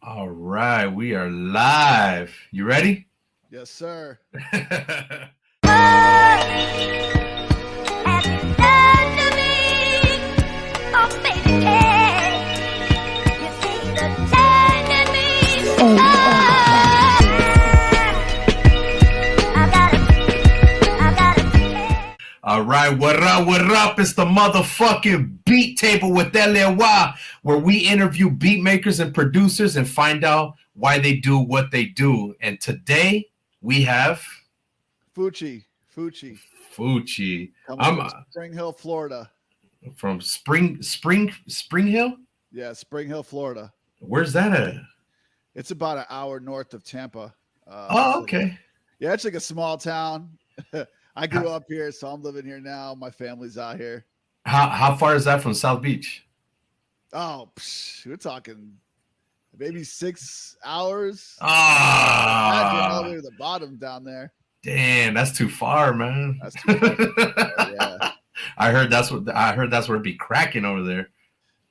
All right, we are live. You ready? Yes, sir. All right, what up, what up? It's the motherfucking Beat Table with LAY, where we interview beat makers and producers and find out why they do what they do. And today we have Fuchi. Fuchi. Coming I'm from Spring Hill, Florida. from Spring Hill? Yeah, Spring Hill, Florida. Where's that at? It's about an hour north of Tampa. Oh, okay. Yeah, it's like a small town. I grew up here, so I'm living here now. My family's out here. How far is that from South Beach? Oh, we're talking maybe 6 hours. Ah, all the way to the bottom down there. Damn, that's too far, man. That's too far. Yeah. I heard that's where it'd be cracking over there.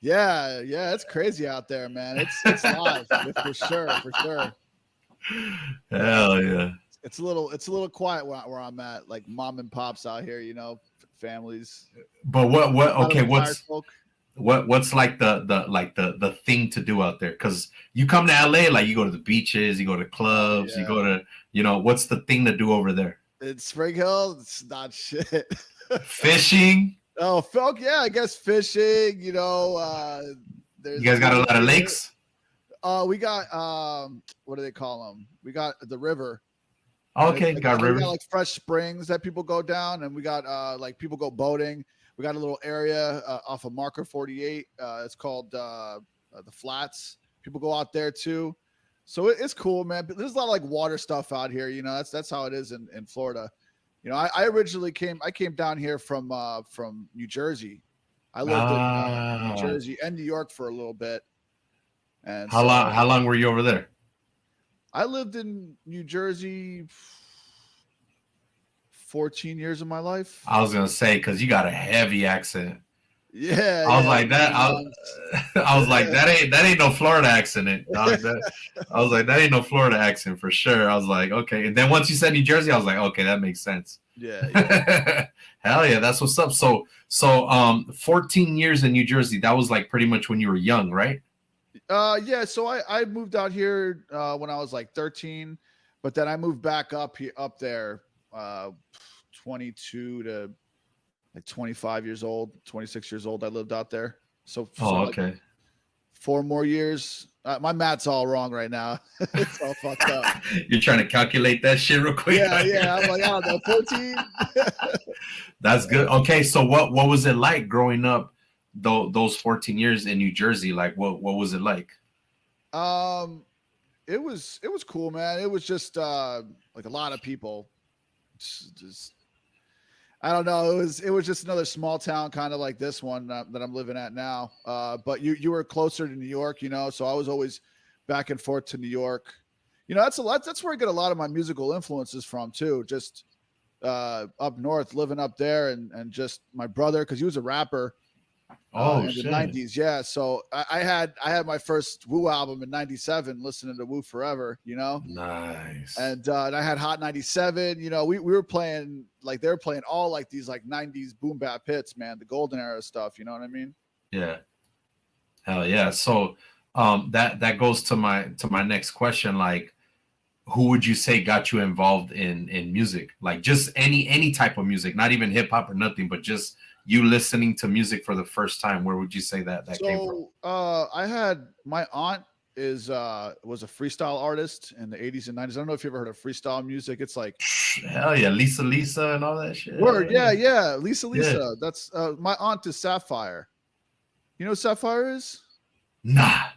Yeah, it's crazy out there, man. It's live for sure. Hell yeah. It's a little quiet where I'm at, like mom and pops out here, families. But what's like the thing to do out there? Because you come to LA, like you go to the beaches, you go to clubs, you go to what's the thing to do over there? In Spring Hill, it's not shit. Fishing. Oh, fuck yeah, I guess fishing. You guys got a lot of lakes. We got what do they call them? We got the river. Okay, got rivers. We got like fresh springs that people go down, and we got like people go boating. We got a little area off of Marker 48. It's called the Flats. People go out there too, so it's cool, man. But there's a lot of like water stuff out here. That's how it is in Florida. I originally came down here from New Jersey. I lived in New Jersey and New York for a little bit. And how long were you over there? I lived in New Jersey 14 years of my life. I was gonna say, because you got a heavy accent. Yeah. I was like that. I was like that ain't no Florida accent. I was like that ain't no Florida accent for sure. I was like, okay. And then once you said New Jersey, I was like, okay, that makes sense. Yeah. Hell yeah, that's what's up. So 14 years in New Jersey. That was like pretty much when you were young, right? Yeah. So I moved out here when I was like 13, but then I moved back up there 22 to like 25 years old, 26 years old. I lived out there. So okay. Like 4 more years. My math's all wrong right now. It's all fucked up. You're trying to calculate that shit real quick. Yeah. I'm like, I don't know, 14. That's good. Okay, so what was it like growing up those 14 years in New Jersey? Like what was it like? It was cool, man. It was just like a lot of people. Just I don't know. It was just another small town, kind of like this one that I'm living at now. But you were closer to New York, so I was always back and forth to New York. That's where I get a lot of my musical influences from too. Just up north, living up there, and just my brother, because he was a rapper. In the 90s, yeah. So I had my first Wu album in 97, listening to Wu Forever, Nice. And I had Hot 97. We were playing, like, they were playing all like these like 90s boom bap hits, man, the golden era stuff. You know what I mean? Yeah. Hell yeah. So that goes to my next question. Like, who would you say got you involved in music? Like just any type of music, not even hip hop or nothing, but just you listening to music for the first time. Where would you say that came from? I had my aunt was a freestyle artist in the 80s and 90s. I don't know if you ever heard of freestyle music. It's like hell yeah, Lisa and all that shit. Word, yeah. Lisa. Yeah. That's my aunt is Sapphire. You know what Sapphire is? Nah.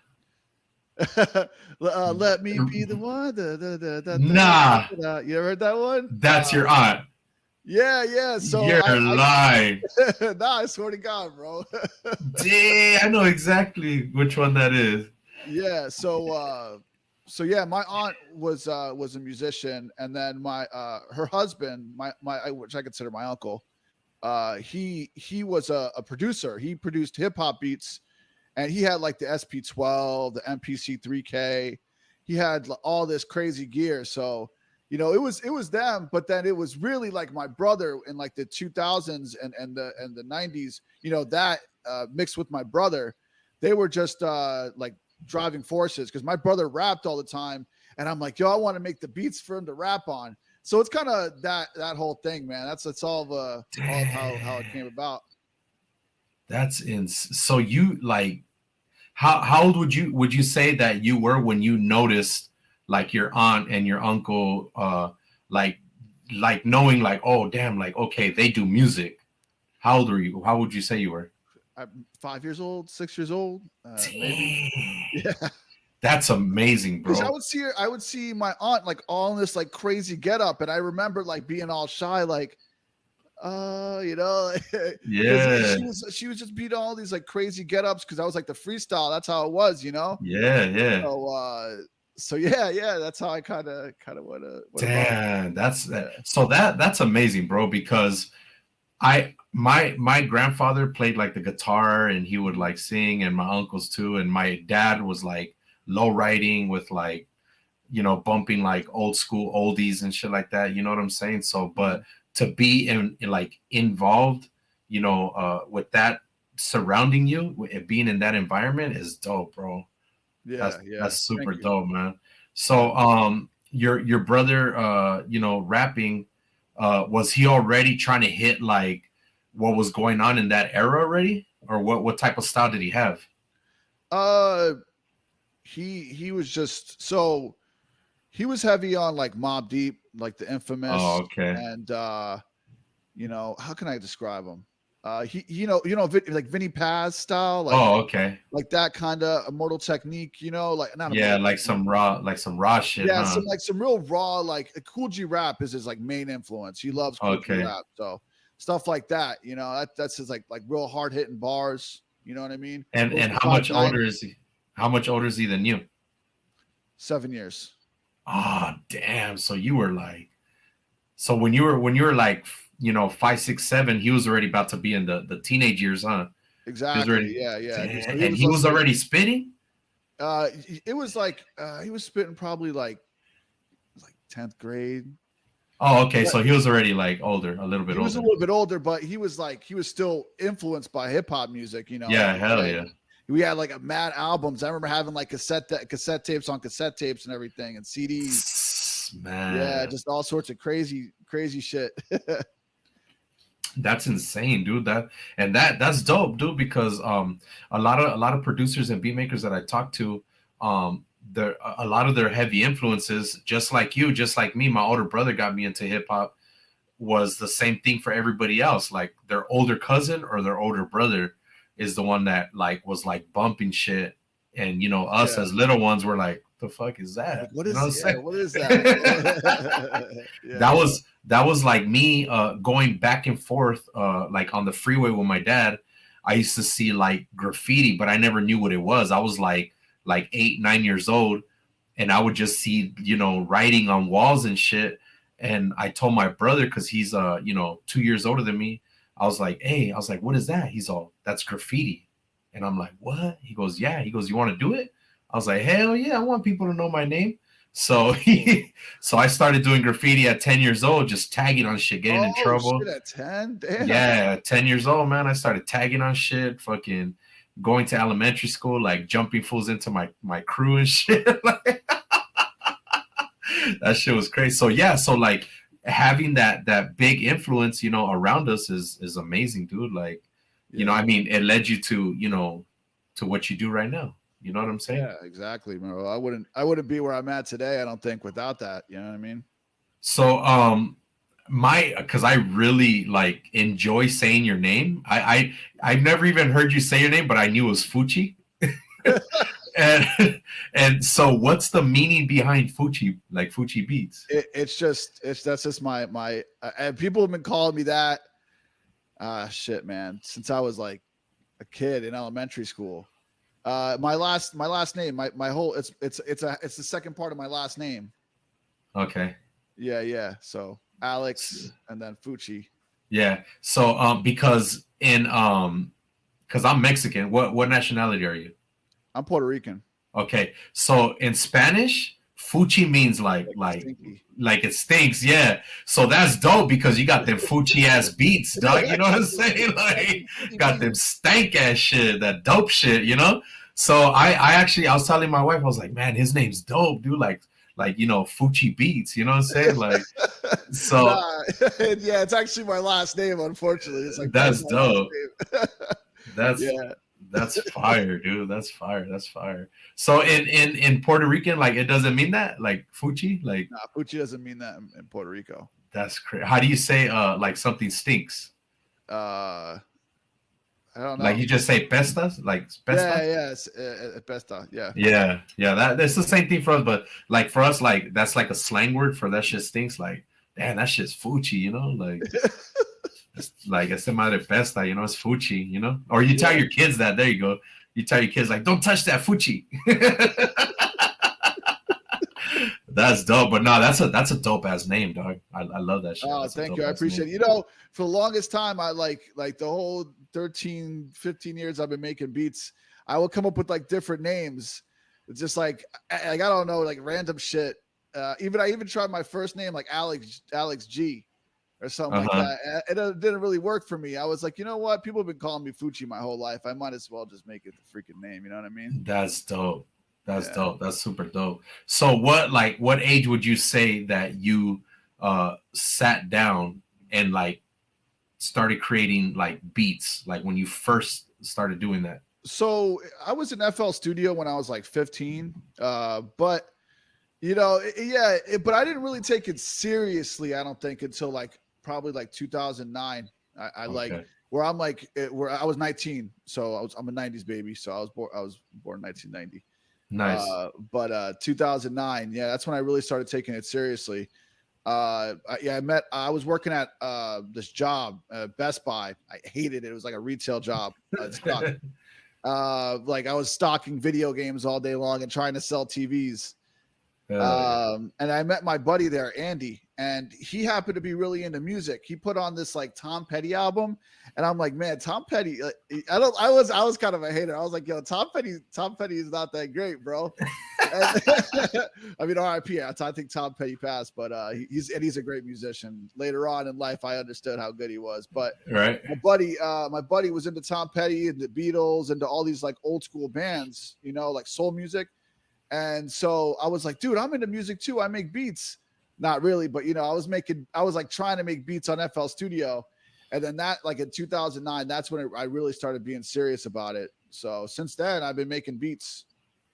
Let me be the one. Nah. You ever heard that one? That's your aunt. Yeah. So you're lying. Nah, I swear to God, bro. Damn, I know exactly which one that is. Yeah. So yeah, my aunt was a musician, and then her husband, which I consider my uncle, he was a producer. He produced hip hop beats and he had like the SP12, the MPC 3K. He had all this crazy gear. So, you know, it was them, but then it was really like my brother in like the 2000s and the 90s, you know, that mixed with my brother. They were just like driving forces because my brother rapped all the time. And I'm like, yo, I want to make the beats for him to rap on. So it's kind of that whole thing, man. That's all of how it came about. That's so you like how old would you say that you were when you noticed like your aunt and your uncle like knowing like, oh damn, like okay, they do music. How old were you? How would you say you were? I'm 5 years old, 6 years old, maybe. Damn. Yeah. That's amazing, Because bro. I would see my aunt like all in this like crazy getup, and I remember like being all shy, like, you know, because Yeah. she was just beating all these like crazy getups because I was like the freestyle. That's how it was, you know. Yeah, yeah. So yeah, that's how I kind of went about it. Damn, that's Yeah. so that's amazing, bro, because my grandfather played like the guitar and he would like sing, and my uncles too, and my dad was like low riding with like, you know, bumping like old school oldies and shit like that, you know what I'm saying? So but to be in like involved, you know, with that surrounding you, being in that environment is dope, bro. Yeah. That's Thank super you. dope, man. Yeah. So your brother you know, rapping, was he already trying to hit like what was going on in that era already? Or what type of style did he have? Uh, he was just so he was heavy on like Mob Deep, like the Oh, Infamous, okay. and you know, how can I describe him? He, like Vinny Paz style, Oh, okay. like that kind of Immortal Technique, you know, like not Yeah, Immortal Technique. like some raw shit, Yeah, huh? some real raw, like Cool G rap is his like main influence. He loves Cool G Okay. rap, so stuff like that, you know, that's his like real hard hitting bars. You know what I mean? Those And how five much nine, older is he? How much older is he than you? 7 years. Ah, oh, damn. So you were like, so when you were like, you know, 5, 6, 7, he was already about to be in the teenage years, huh? He was Exactly. already, Yeah. So he and was he was listening. already spitting. It was like he was spitting probably like 10th grade. Oh, okay. But So he was already like older, a little bit he was a older. little bit older, but he was still influenced by hip hop music, you know, like Yeah, you hell said. yeah, We had like a mad albums. I remember having like cassette tapes on cassette tapes and everything and CDs. Yeah, man. just all sorts of crazy shit. That's insane, dude. That's dope, dude. Because a lot of producers and beat makers that I talk to, there a lot of their heavy influences, just like you, just like me. My older brother got me into hip hop. Was the same thing for everybody else. Like their older cousin or their older brother is the one that like was like bumping shit, and you know us Yeah. as little ones were like, the fuck is Like that? what You know what I'm is saying? what is that? Yeah. That was like me going back and forth like on the freeway with my dad. I used to see like graffiti, but I never knew what it was. I was like 8, 9 years old, and I would just see, you know, writing on walls and shit. And I told my brother, because he's you know, 2 years older than me. I was like, hey, I was like, what is that? He's all, that's graffiti. And I'm like, what? He goes, yeah. He goes, you want to do it? I was like, hell yeah, I want people to know my name. So so I started doing graffiti at 10 years old, just tagging on shit, getting in Oh shit, trouble. at 10? Damn. Yeah, 10 years old, man. I started tagging on shit, fucking going to elementary school, like jumping fools into my crew and shit. Like, that shit was crazy. So yeah, so like having that big influence, you know, around us is amazing, dude. Like, you know, Yeah. I mean, it led you to, you know, to what you do right now. You know what I'm saying? Yeah, exactly, bro. I wouldn't be where I'm at today, I don't think, without that. You know what I mean? So my because I really like enjoy saying your name. I've never even heard you say your name, but I knew it was Fuchi. and and so what's the meaning behind Fuchi, like Fuchi beats? It's that's just my and people have been calling me that shit, man, since I was like a kid in elementary school. My last name, my whole it's the second part of my last name. Okay. Yeah. So Alex and then Fuchi. Yeah. So because in because I'm Mexican. What nationality are you? I'm Puerto Rican. Okay, so in Spanish, fuchi means Like stinky. like it stinks. Yeah, so that's dope because you got them fuchi ass beats, dog. You know what I'm saying? Like got them stank ass shit, that dope shit. You know. So I actually I was telling my wife I was like, man, his name's dope, dude. Like fuchi beats. You know what I'm saying? Like so Nah, yeah, it's actually my last name. Unfortunately, it's like part of that's my last dope. name. That's Yeah. that's fire, dude. That's fire. That's fire. So in Puerto Rican, like it doesn't mean that, like fuchi, like Nah, Fuchi doesn't mean that in Puerto Rico. that's crazy. How do you say like something stinks? Uh, I don't Like know. you just say pestas, like Yeah, pesta? yeah, it's Besta. Yeah. Yeah, yeah. That's the same thing for us, but like for us, like that's like a slang word for that shit stinks. Like, damn, that shit's fuchi, you know? Like it's like it's madre pesta, you know, it's fuchi, you know? Or you tell Yeah. your kids that, there you go. You tell your kids like, don't touch that fuchi. That's dope. But no, that's a dope ass name, dog. I love that shit. Oh, That's a thank dope you. I ass appreciate name. it. You know, for the longest time, I like the whole 13, 15 years I've been making beats, I will come up with like different names. It's just like I don't know, like random shit. I even tried my first name like Alex G or something like Uh-huh. that. And it didn't really work for me. I was like, you know what? People have been calling me Fuchi my whole life. I might as well just make it the freaking name. You know what I mean? That's dope. That's Yeah. dope. That's super dope. So what age would you say that you sat down and like started creating like beats, like when you first started doing that? So I was in FL Studio when I was like 15. But you know, but I didn't really take it seriously. I don't think until like probably like 2009. I like Okay. where I'm like where I was 19, so I'm a 90s baby, so I was born 1990. Nice. But 2009, yeah, that's when I really started taking it seriously. I was working at this job, Best Buy. I hated it. It was like a retail job. It sucked. Like I was stocking video games all day long and trying to sell TVs. Hell yeah. And I met my buddy there, Andy, and he happened to be really into music. He put on this like Tom Petty album, and I'm like, man, Tom Petty. I was kind of a hater. I was like, yo, Tom Petty is not that great, bro. And, I mean, R.I.P. I think Tom Petty passed, but he's a great musician. Later on in life, I understood how good he was. But Right. my buddy was into Tom Petty and the Beatles, and to all these like old school bands, you know, like soul music. And so I was like, dude, I'm into music too. I make beats. Not really, but you know, I was like trying to make beats on FL Studio. And then that, like in 2009, that's when I really started being serious about it. So since then, I've been making beats.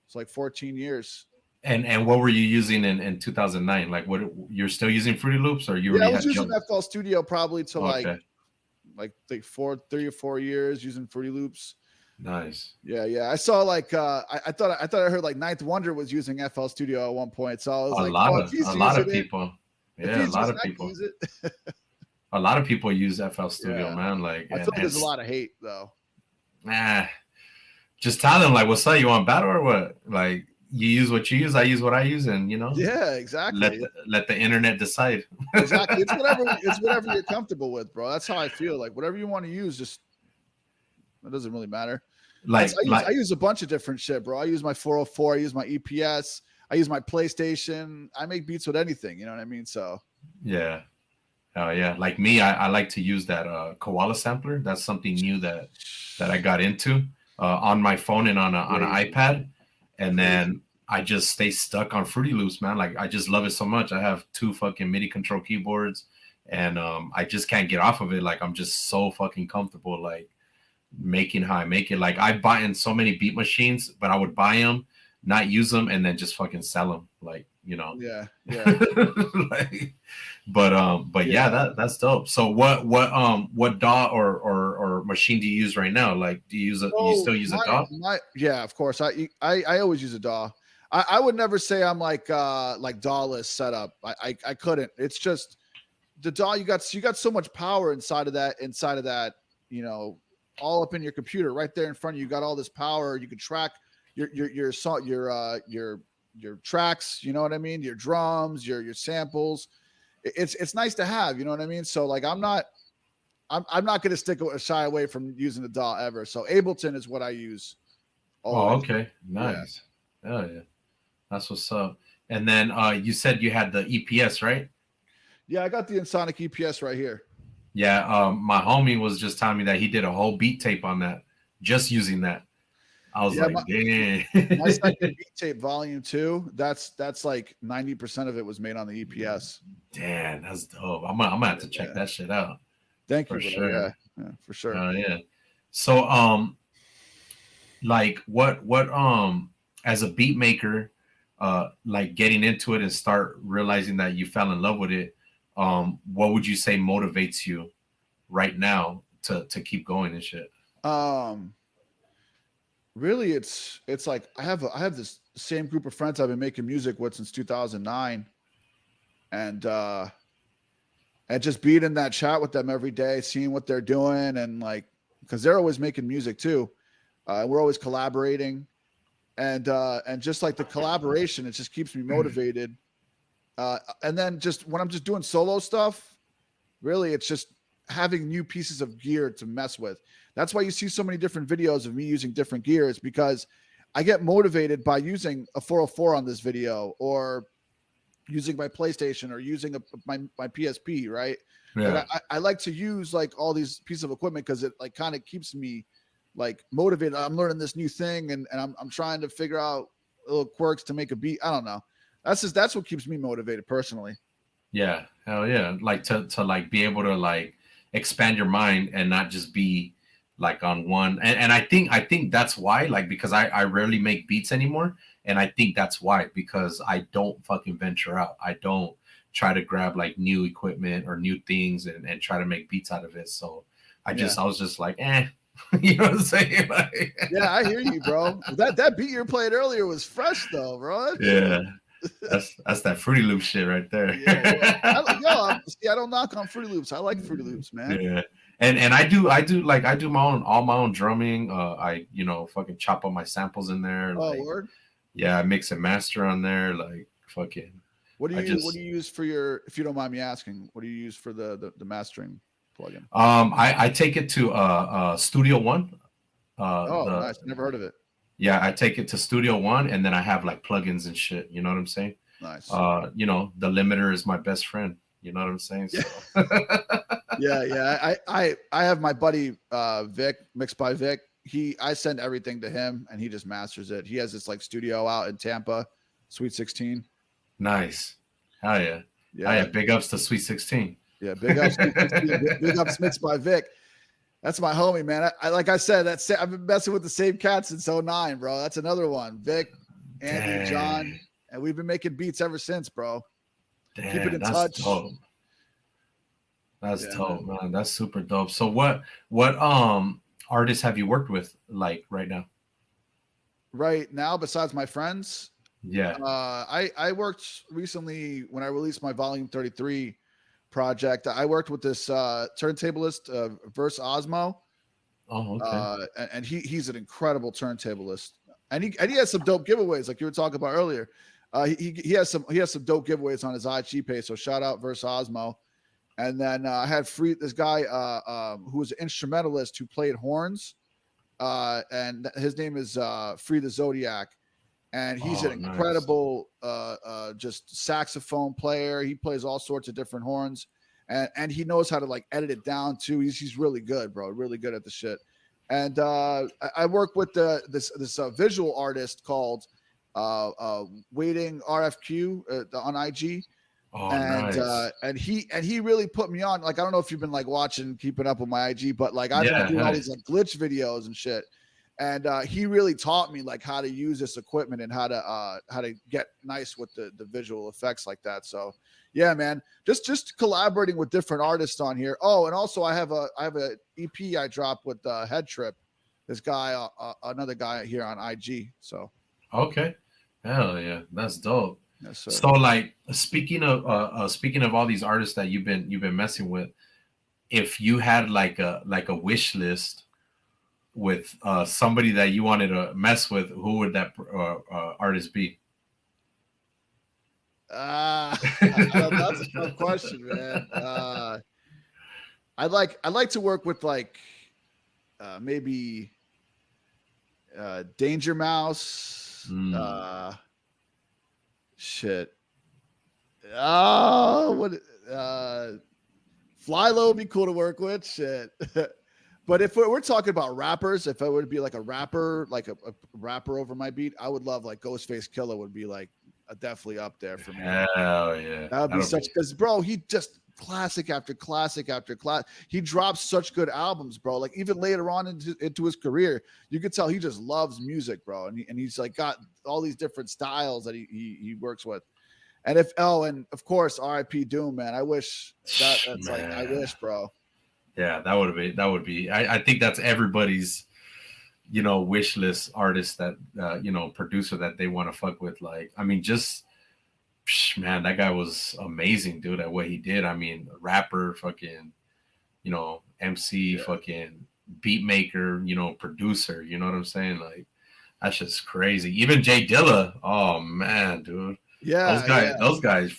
It's like 14 years. And what were you using in 2009? Like what you're still using Fruity Loops or you Yeah, I already was had using jumped? FL Studio probably to Okay. like 3 or 4 years using Fruity Loops. Nice. Yeah. I saw like I thought I heard like Ninth Wonder was using FL Studio at one point. So I was like, oh, if he's A lot using of it, people. if Yeah, a he's lot using of it, I can people. use it. A lot of people use FL Studio, Yeah. man. Like I feel like there's a lot of hate though. nah, just tell them like, what's up? You want battle or what? Like you use what you use, I use what I use, and you know, Yeah, exactly. let the internet decide. Exactly. It's whatever you're comfortable with, bro. That's how I feel. Like whatever you want to use, just it doesn't really matter. I use a bunch of different shit, bro. I use my 404, I use my EPS, I use my PlayStation. I make beats with anything, you know what I mean? So yeah. Oh yeah. Like me, I like to use that koala sampler. That's something new that I got into on my phone and on an crazy, iPad. And crazy. then I just stay stuck on Fruity Loops, man. Like I just love it so much. I have 2 fucking MIDI control keyboards and I just can't get off of it. Like I'm just so fucking comfortable like making how I make it. Like I buy in so many beat machines, but I would buy them, not use them, and then just fucking sell them. Like, you know. Yeah. Like, but yeah, Yeah. that's dope. So what DAW or machine do you use right now? Like do you So still use a DAW? my yeah, of course. I always use a DAW. I would never say I'm like DAW-less setup. I couldn't. It's just the DAW, you got so much power inside of that, you know, all up in your computer right there in front of you. You got all this power. You can track your song, your tracks, you know what I mean? Your drums, your samples. It's nice to have, you know what I mean? So like I'm I'm not going to shy away from using the DAW ever. So Ableton is what I use. Oh, Always. okay, nice. Yeah. Oh yeah, that's what's up. And then you said you had the EPS, right? Yeah, I got the Insonic EPS right here. Yeah, my homie was just telling me that he did a whole beat tape on that, just using that. I was like, dang. My second beat tape, volume 2. That's like 90% of it was made on the EPS. Damn, that's dope. I'm gonna have to check that shit out. Thank for you, sure. Yeah, for sure. Yeah. So, like, what, as a beat maker, like getting into it and start realizing that you fell in love with it, what would you say motivates you right now to keep going and shit? Really, it's like I have this same group of friends I've been making music with since 2009, and just being in that chat with them every day, seeing what they're doing, and like, because they're always making music too, we're always collaborating, and just like the collaboration, it just keeps me motivated. And then just when I'm just doing solo stuff, really, it's just having new pieces of gear to mess with. That's why you see so many different videos of me using different gears, because I get motivated by using a 404 on this video, or using my PlayStation, or using my PSP, right? Yeah. Like I like to use like all these pieces of equipment because it like kind of keeps me like motivated. I'm learning this new thing, and I'm trying to figure out little quirks to make a beat. I don't know. That's what keeps me motivated personally. Yeah, hell yeah. Like to like be able to like expand your mind and not just be like on one. And I think that's why, like, because I rarely make beats anymore. And I think that's why, because I don't fucking venture out. I don't try to grab like new equipment or new things and try to make beats out of it. So I was just like, you know what I'm saying? Like, yeah, I hear you, bro. That beat you played earlier was fresh though, bro. Yeah. That's that Fruity Loop shit right there. Yeah. I don't knock on Fruity Loops. I like Fruity Loops, man. Yeah. And I do all my own drumming. I fucking chop up my samples in there. Oh, Like, word? yeah, I mix and master on there. Like, fucking. What do you use for your, if you don't mind me asking, what do you use for the mastering plugin? I take it to Studio One. Nice. Never heard of it. Yeah, I take it to Studio One, and then I have like plugins and shit. You know what I'm saying? Nice. The limiter is my best friend. You know what I'm saying? So. Yeah. I have my buddy Vic, Mixed by Vic. I send everything to him, and he just masters it. He has this like studio out in Tampa, Sweet 16. Nice. Hell yeah. Yeah. Big ups to Sweet 16. Yeah, big ups, big ups, Mixed by Vic. That's my homie, man. Like I said, I've been messing with the same cat since 09, bro. That's another one. Vic, Andy, John, and we've been making beats ever since, bro. Damn, keep it in touch. Dope. That's dope, man. That's super dope. So what artists have you worked with like right now? Right now, besides my friends? Yeah. I worked recently when I released my Volume 33 project. I worked with this turntablist, Verse Osmo. Oh, okay. And he's an incredible turntablist, and he has some dope giveaways, like you were talking about earlier. He has some dope giveaways on his IG page. So shout out Verse Osmo. And then I had this guy who was an instrumentalist who played horns, and his name is Free the Zodiac. And he's an incredible just saxophone player. He plays all sorts of different horns, and he knows how to like edit it down too. He's really good, bro. Really good at the shit. And I work with this visual artist called Waiting RFQ on IG. Oh, nice. And he really put me on. Like, I don't know if you've been like watching, keeping up with my IG, but like I've been doing all these like glitch videos and shit. And he really taught me like how to use this equipment and how to get nice with the visual effects like that. So yeah, man, just collaborating with different artists on here. Oh, and also I have a EP I dropped with Head Trip, this guy, another guy here on IG. So okay, hell yeah, that's dope. Yes, sir. So like speaking of all these artists that you've been messing with, if you had like a wish list with somebody that you wanted to mess with, who would that artist be? That's a tough question, man. I'd like to work with like maybe Danger Mouse. Shit. Oh, what? Fly Low would be cool to work with. Shit. But if we're talking about rappers, if I would be like a rapper, like a rapper over my beat, I would love like Ghostface Killer would be like definitely up there for me. Hell yeah. That would be such because bro, he just classic after classic after class. He drops such good albums, bro. Like even later on into his career, you could tell he just loves music, bro. And he's like got all these different styles that he works with. And and of course, R.I.P. Doom, man. I wish that's man. like I wish, bro. Yeah, that would be. I think that's everybody's, wish list artist that producer that they want to fuck with. Like, I mean, just man, that guy was amazing, dude, at what he did. I mean, rapper, fucking, MC, fucking beat maker, producer. You know what I'm saying? Like, that's just crazy. Even Jay Dilla. Oh man, dude. Yeah, those guys.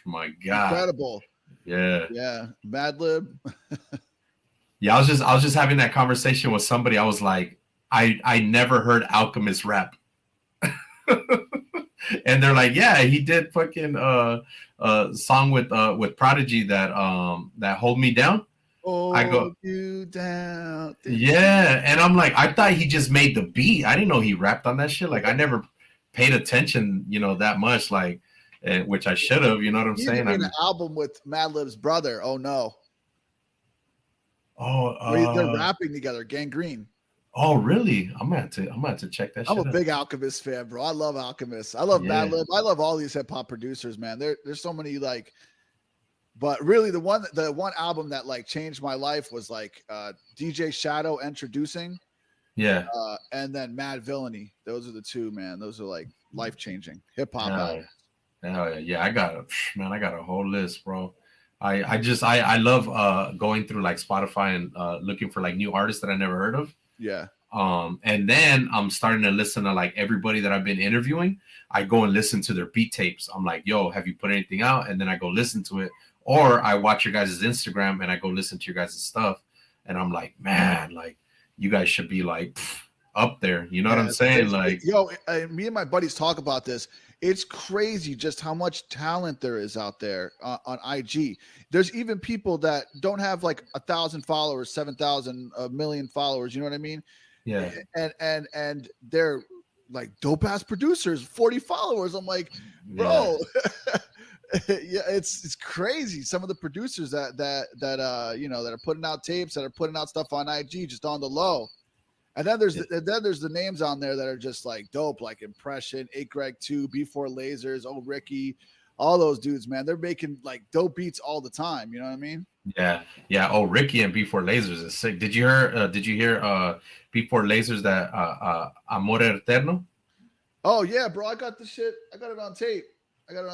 My God, incredible. Yeah. Madlib. Yeah, I was just having that conversation with somebody. I was like, I never heard Alchemist rap. And they're like, yeah, he did fucking song with Prodigy that Hold Me Down. I go you down. Yeah, and I'm like, I thought he just made the beat. I didn't know he rapped on that shit. Like I never paid attention, that much, like which I should have, you know what I'm saying? He made an album with Madlib's brother. Oh no. Oh, they're rapping together, Gangrene. Oh, really? I'm gonna have to check that shit I'm a out. big Alchemist fan, bro. I love Alchemist. I love Madlib. I love all these hip hop producers, man. There's so many like, but really the one album that like changed my life was like DJ Shadow Introducing. Yeah. And then Mad Villainy. Those are the two, man. Those are like life changing hip hop albums. Hell yeah. I got a whole list, bro. I love going through like Spotify and looking for like new artists that I never heard of. Yeah. And then I'm starting to listen to like everybody that I've been interviewing. I go and listen to their beat tapes. I'm like, yo, have you put anything out? And then I go listen to it. Or I watch your guys' Instagram and I go listen to your guys' stuff. And I'm like, man, like you guys should be like up there. You know what I'm saying? Like, yo, me and my buddies talk about this. It's crazy just how much talent there is out there on IG. There's even people that don't have like 1,000 followers, 7,000, a million followers. You know what I mean? Yeah. And they're like dope ass producers, 40 followers. I'm like, bro, yeah, it's crazy. Some of the producers that are putting out tapes, that are putting out stuff on IG just on the low. And then there's the names on there that are just like dope, like Impression, 8 Greg 2, B4 Lasers, Oh Ricky, all those dudes, man. They're making like dope beats all the time. You know what I mean? Yeah. Oh, Ricky and B4 Lasers is sick. Did you hear B4 Lasers that Amor Eterno? Oh yeah, bro. I got the shit. I got it on tape.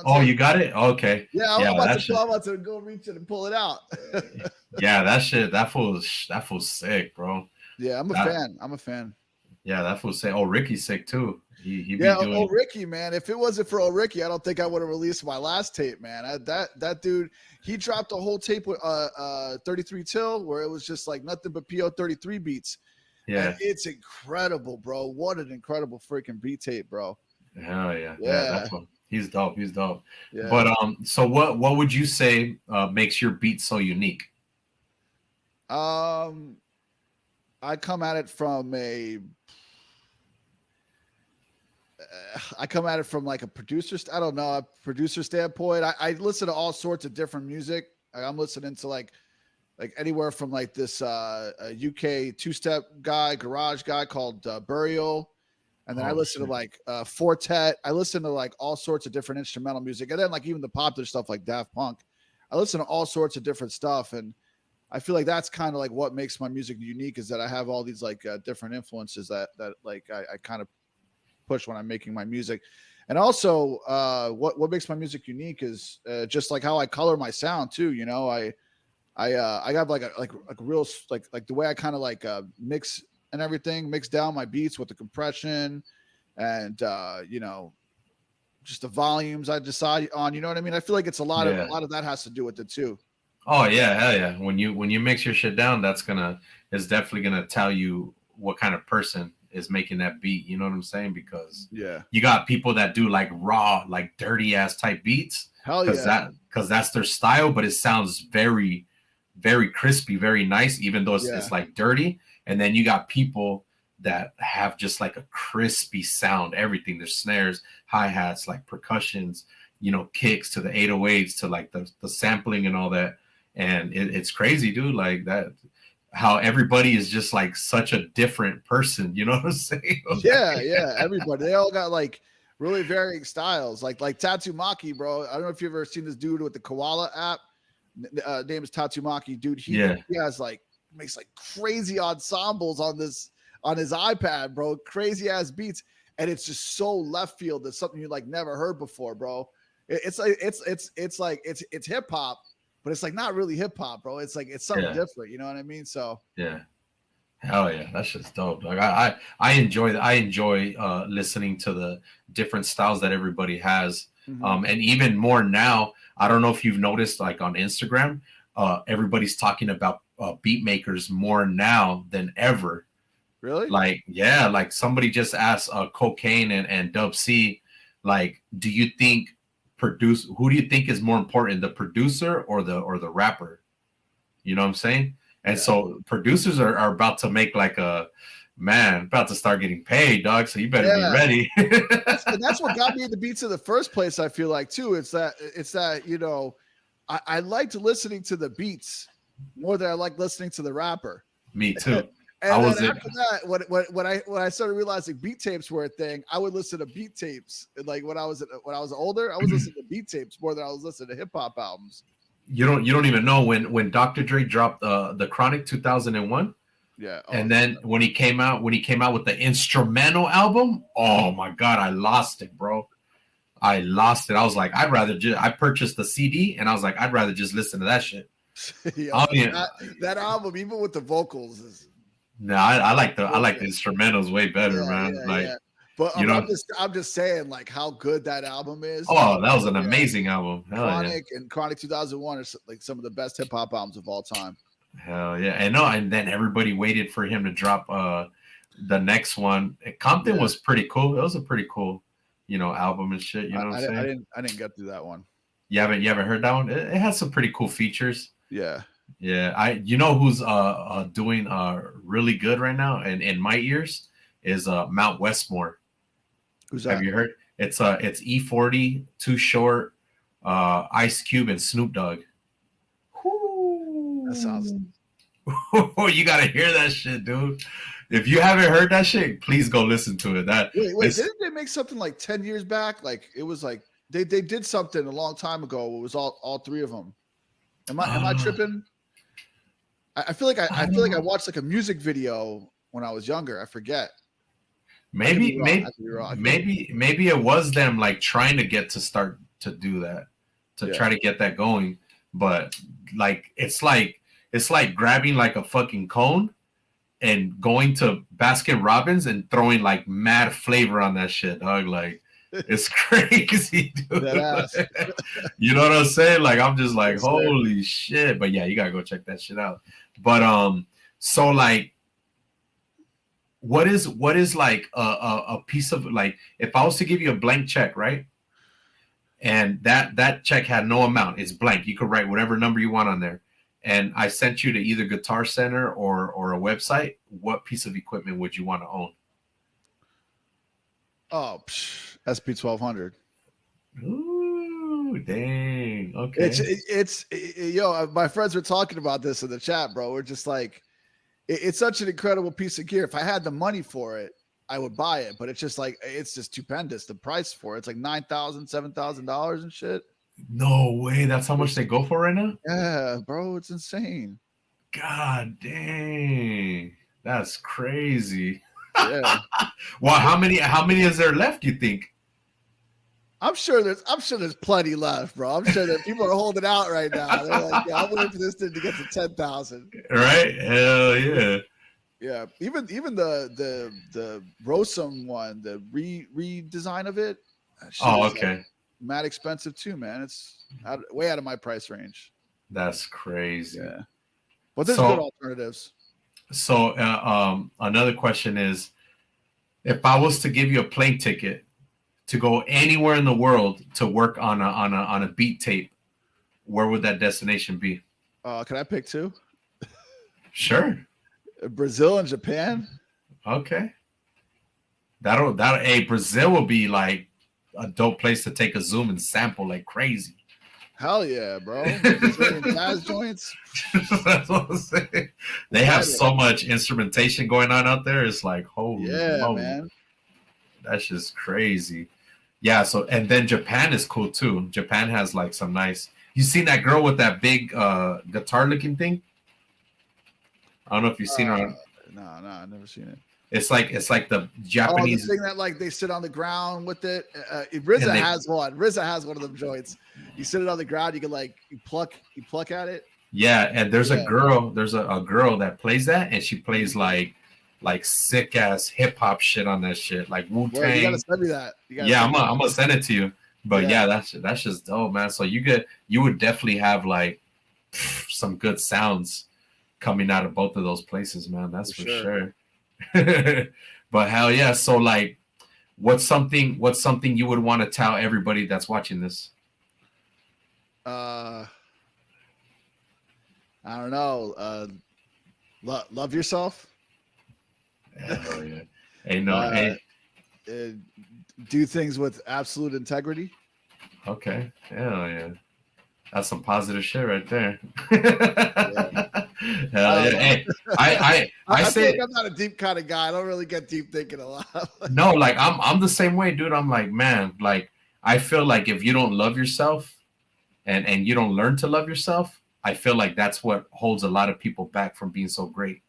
Oh, you got it? Okay. Yeah, I'm about to go reach it and pull it out. Yeah, that fool's sick, bro. Yeah, I'm a fan. Yeah, that fool's sick. Oh, Ricky's sick too. He doing... Ricky, man. If it wasn't for Ricky, I don't think I would have released my last tape, man. That dude, he dropped a whole tape with 33 Till where it was just like nothing but PO 33 beats. Yeah, and it's incredible, bro. What an incredible freaking beat tape, bro. Hell yeah. That's what, he's dope. Yeah. But so what would you say makes your beat so unique? I come at it from like a producer. I don't know, a producer standpoint. I listen to all sorts of different music. I'm listening to like anywhere from like this UK two-step guy, garage guy called Burial. And then I listen to like Fortet. I listen to like all sorts of different instrumental music. And then like even the popular stuff like Daft Punk. I listen to all sorts of different stuff. And I feel like that's kind of like what makes my music unique is that I have all these like different influences that like I kind of push when I'm making my music. And also what makes my music unique is just like how I color my sound too. You know, I got like a real like the way I kind of like mix and everything, mix down my beats with the compression and just the volumes I decide on. You know what I mean? I feel like it's a lot of that has to do with it too. Oh yeah, hell yeah. When you mix your shit down, it's definitely gonna tell you what kind of person is making that beat. You know what I'm saying? Because Yeah. you got people that do like raw, like dirty ass type beats, Hell yeah. because that's their style, but it sounds very, very crispy, very nice, even though Yeah. it's like dirty. And then you got people that have just like a crispy sound, everything. Their snares, hi-hats, like percussions, kicks to the 808s to like the sampling and all that. And it's crazy, dude. Like that, how everybody is just like such a different person. You know what I'm saying? Yeah, yeah. Everybody, they all got like really varying styles. Like Tattoo Maki, bro. I don't know if you've ever seen this dude with the koala app. Name is Tattoo Maki, dude. Yeah. He has like makes like crazy ensembles on his iPad, bro. Crazy ass beats, and it's just so left field. That's something you like never heard before, bro. It's like it's hip hop, but it's like not really hip hop, bro. It's like it's something Yeah. different. You know what I mean? So Yeah. Hell yeah, that's just dope. Like I enjoy listening to the different styles that everybody has. And even more now, I don't know if you've noticed, like on Instagram, everybody's talking about beat makers more now than ever. really, Like, yeah, like somebody just asked Cocaine and Dub C, like, do you think who do you think is more important, the producer or the rapper? You know what I'm saying? And yeah. so producers are about to make like about to start getting paid, dog. So you better be Yeah, ready. that's what got me into beats in the first place. I feel like too. It's that I liked listening to the beats more than I like listening to the rapper. Me too. I And then was it. after that, when I started realizing beat tapes were a thing, I would listen to beat tapes. Like when I was older, I was listening to beat tapes more than I was listening to hip hop albums. You don't even know when Dr. Dre dropped the Chronic 2001. Yeah. Oh, And then when he came out with the instrumental album, oh my god, I lost it, bro. I lost it. I was like, I purchased the CD and I was like, I'd rather just listen to that shit. yo, that album, even with the vocals, is No, I like the instrumentals way better, man. Like, yeah. But you know, I'm just saying like how good that album is. oh, that was an amazing album. Hell yeah. Chronic 2001 are like some of the best hip hop albums of all time. Hell yeah. And no, and then everybody waited for him to drop the next one. Compton was pretty cool. It was a pretty cool, album and shit. You know what I'm saying? I didn't get through that one. You haven't heard that one? It has some pretty cool features. Yeah. Yeah. You know who's doing really good right now and in my ears is Mount Westmore. Who's that? Have you heard? It's E40, Too Short, Ice Cube, and Snoop Dogg. That sounds. You gotta hear that shit, dude. If you haven't heard that shit, please go listen to it. Wait, didn't they make something like 10 years back? Like it was like they did something a long time ago. It was all three of them. Am I tripping? I feel like I watched like a music video when I was younger. I forget. Maybe it was them like trying to get to start to do that, try to get that going. But like it's like grabbing like a fucking cone and going to Baskin Robbins and throwing like mad flavor on that shit, dog. Like it's crazy, dude. You know what I'm saying? Like I'm just like, holy shit. But yeah, you gotta go check that shit out. But so like what is like a piece of, like, if I was to give you a blank check, right? And that check had no amount, it's blank. You could write whatever number you want on there. And I sent you to either Guitar Center or a website. What piece of equipment would you want to own? Oh, SP 1200. Ooh, dang. Okay. It's my friends were talking about this in the chat, bro. We're just like, it's such an incredible piece of gear. If I had the money for it, I would buy it. But it's just like, it's just stupendous. The price for it's like $9,000, $7,000 and shit. No way. That's how much they go for right now? Yeah, bro. It's insane. God dang. That's crazy. Yeah. Well, how many is there left, you think? I'm sure there's plenty left, bro. I'm sure that people are holding out right now. They're like, yeah, I'm waiting for this thing to get to 10,000. Right? Hell yeah. Yeah. Even the Rosum one, the redesign of it. Oh, okay. Like mad expensive too, man. It's way out of my price range. That's crazy. Yeah, but there's good alternatives. So another question is, if I was to give you a plane ticket to go anywhere in the world to work on a beat tape, where would that destination be? Can I pick two? Sure. Brazil and Japan. Okay. That'll hey, Brazil will be like a dope place to take a zoom and sample like crazy. Hell yeah, bro. Brazilian jazz joints. That's what I'm saying. They have so much instrumentation going on out there. It's like, holy man. That's just crazy. Yeah, so and then Japan is cool too. Japan has like some nice. You seen that girl with that big guitar looking thing? I don't know if you've seen her. No, I've never seen it. It's like the Japanese thing that like they sit on the ground with it. RZA has one. RZA has one of them joints. You sit it on the ground. You can like you pluck at it. Yeah, and there's a girl. There's a girl that plays that, and she plays like sick ass hip hop shit on that shit, like Wu-Tang. You gotta send me that. I'm gonna send it to you. But yeah, that's just dope, man. So you would definitely have like some good sounds coming out of both of those places, man. That's for sure. But hell yeah. So like, what's something you would want to tell everybody that's watching this? I don't know. Love yourself. Hell yeah. Hey, do things with absolute integrity. Okay. Hell yeah. That's some positive shit right there. Hell yeah. Hey, I say I'm not a deep kind of guy. I don't really get deep thinking a lot. No, like I'm the same way, dude. I'm like, man, like I feel like if you don't love yourself and you don't learn to love yourself, I feel like that's what holds a lot of people back from being so great.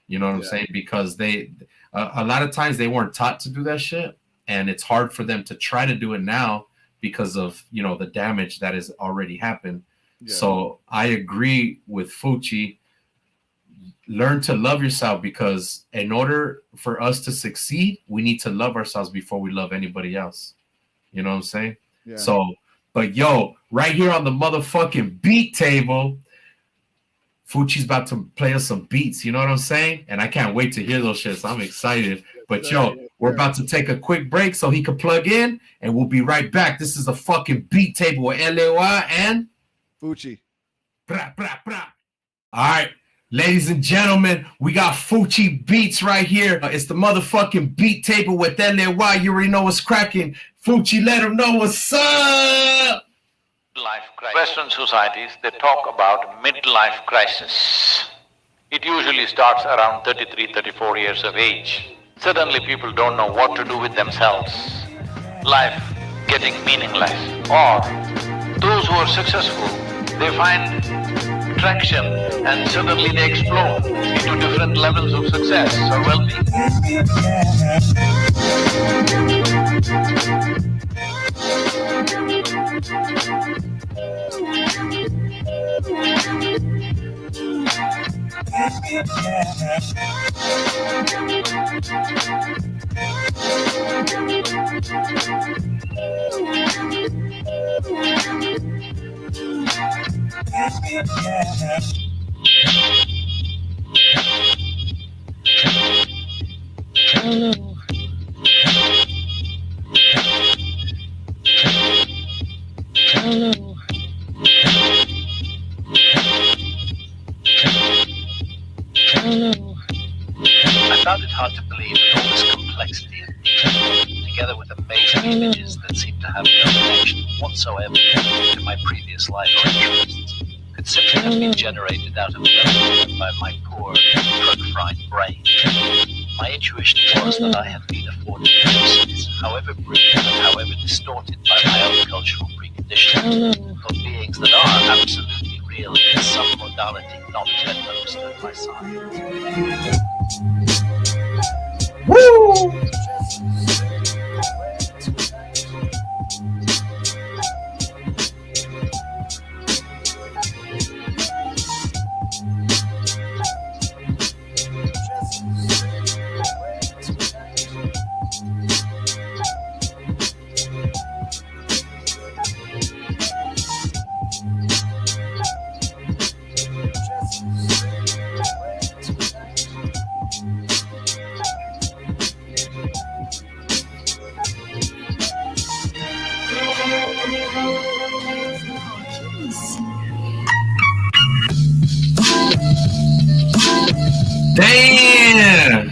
You know what I'm saying? Because they a lot of times they weren't taught to do that shit, and it's hard for them to try to do it now because of, you know, the damage that has already happened. Yeah. So I agree with Fuchi. Learn to love yourself, because in order for us to succeed, we need to love ourselves before we love anybody else. You know what I'm saying? Yeah. So, but yo, right here on the motherfucking beat table, Fuchi's about to play us some beats. You know what I'm saying? And I can't wait to hear those shits. I'm excited. But yo, we're about to take a quick break so he can plug in, and we'll be right back. This is a fucking beat table with LAY and Fuchi. Bra, bra, bra. All right, ladies and gentlemen, we got Fuchi beats right here. It's the motherfucking beat table with LAY. You already know what's cracking. Fuchi, let them know what's up. Life crisis. Western societies, they talk about midlife crisis. It usually starts around 33, 34 years of age. Suddenly people don't know what to do with themselves. Life getting meaningless. Or those who are successful, they find traction and suddenly they explode into different levels of success or well-being. Hello. Hello. Hello. I found it hard to believe that all this complexity and detail, together with amazing images that seem to have no connection whatsoever to my previous life or interests, could simply have been generated out of nothing by my poor, drug-fried brain. My intuition was that I have been afforded glimpses, however brief and however distorted by my own cultural preconditioning, of beings that are absolutely real in some modality not yet understood by science. Woo! Damn.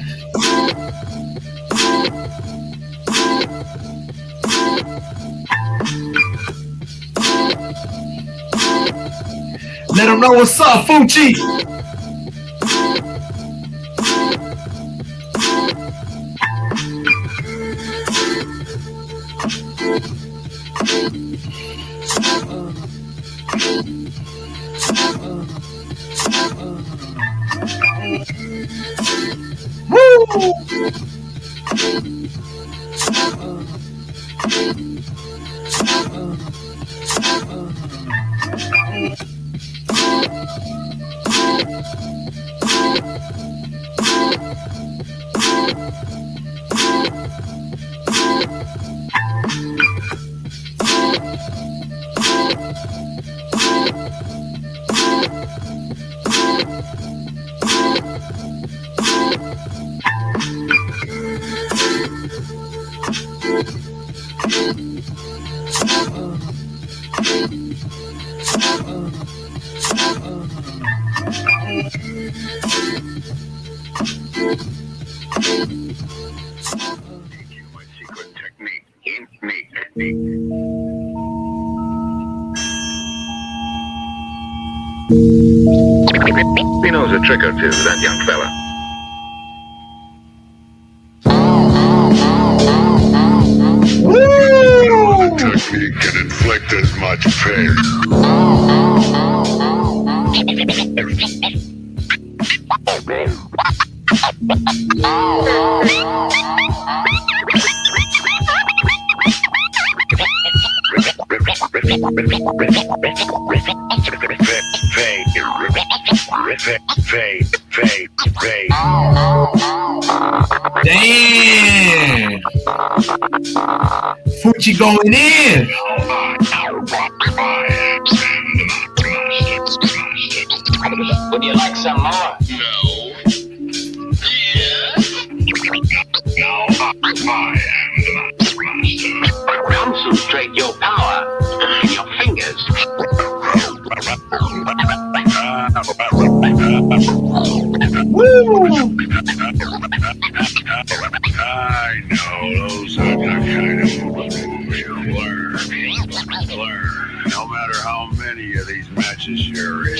Let them know what's up, Fuchi. Woo! My secret technique. He knows a trick or two, that young fella. Woo! Technique can inflict as much pain. Damn. Fuchi going in. Would you like some more? No. Yes. Now I am the master. Concentrate your power in your fingers. Woo! I know those are the kind of moves you learn. No matter how many of these matches you're in.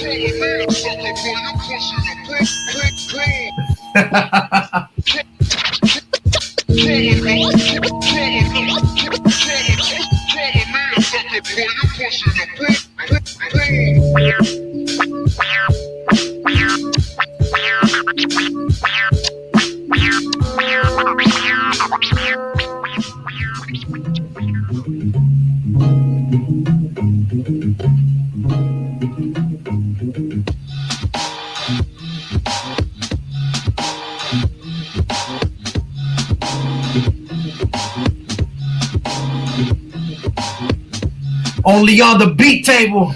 Only on the beat table.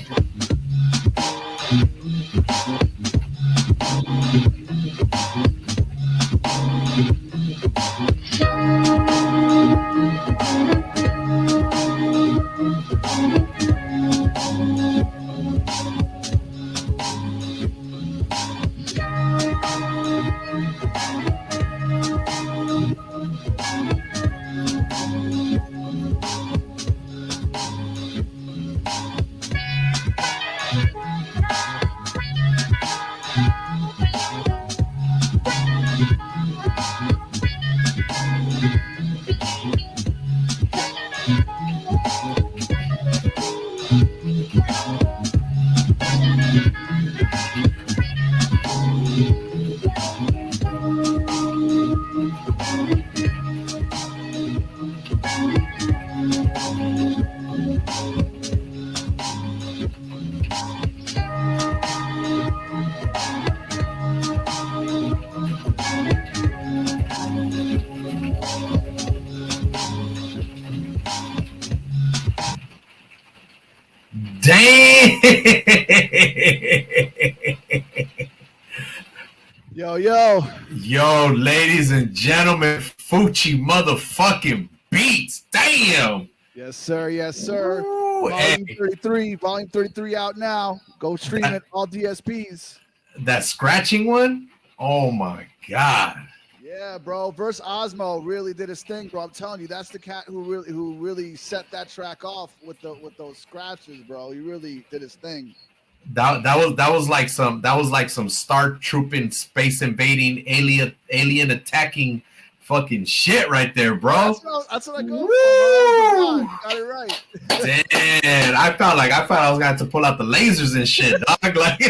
Damn. Yo, ladies and gentlemen, Fuchi motherfucking beats. Damn. Yes, sir. Yes, sir. Ooh. Volume 33, volume 33 out now. Go stream it, all DSPs. That scratching one? Oh my god. Yeah, bro. Verse Osmo really did his thing, bro. I'm telling you, that's the cat who really set that track off with those scratches, bro. He really did his thing. That was like some Star Trooping, space invading, alien attacking fucking shit right there, bro. That's what I go for, bro. You got it right. Damn, I felt I was gonna have to pull out the lasers and shit, dog. Like, pew,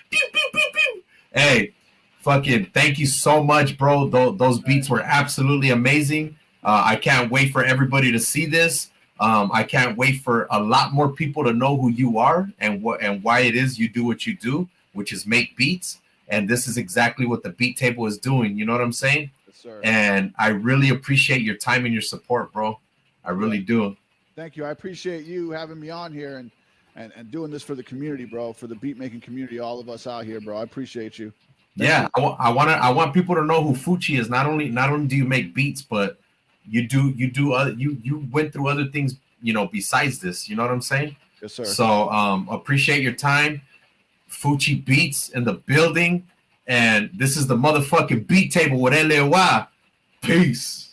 pew, pew, pew. Hey, fucking thank you so much, bro. Those beats were absolutely amazing. I can't wait for everybody to see this. I can't wait for a lot more people to know who you are and why it is you do what you do, which is make beats. And this is exactly what the Beat Table is doing. You know what I'm saying? Yes, sir. And I really appreciate your time and your support, bro. I really do. Thank you. I appreciate you having me on here and doing this for the community, bro, for the beat making community, all of us out here, bro. I appreciate you. Thank you. I want people to know who Fuchi is. Not only do you make beats, but you went through other things, you know, besides this. You know what I'm saying? Yes, sir. So appreciate your time. Fuchi Beats in the building, and this is the motherfucking Beat Table with LAY. Peace.